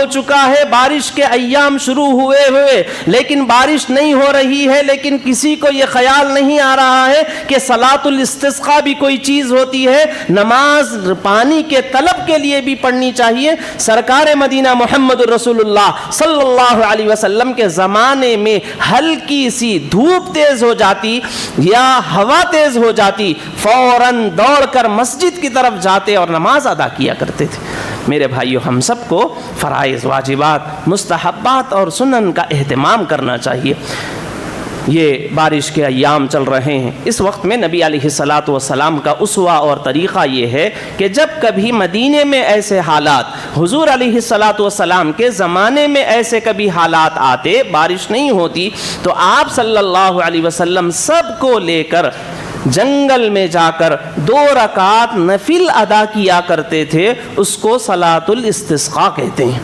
ہو چکا ہے، بارش کے ایام شروع ہوئے لیکن بارش نہیں ہو رہی ہے، لیکن کسی کو یہ خیال نہیں آ رہا ہے کہ صلاۃ الاستسقاء بھی کوئی چیز ہوتی ہے، نماز پانی کے طلب کے لیے بھی پڑھنی چاہیے۔ سرکار مدینہ محمد رسول اللہ صلی اللہ علیہ وسلم کے زمانے میں ہلکی سی دھوپ تیز ہو جاتی یا ہوا تیز ہو جاتی، فوراً دوڑ کر مسجد کی طرف جاتے اور نماز ادا کیا کرتے تھے۔ میرے بھائیو، ہم سب کو فرائض، واجبات، مستحبات اور سنن کا اہتمام کرنا چاہیے۔ یہ بارش کے ایام چل رہے ہیں، اس وقت میں نبی علیہ الصلاۃ والسلام کا اسوہ اور طریقہ یہ ہے کہ جب کبھی مدینے میں ایسے حالات، حضور علیہ الصلاۃ والسلام کے زمانے میں ایسے کبھی حالات آتے، بارش نہیں ہوتی، تو آپ صلی اللہ علیہ وسلم سب کو لے کر جنگل میں جا کر 2 رکعات نفل ادا کیا کرتے تھے، اس کو صلاۃ الاستسقاء کہتے ہیں۔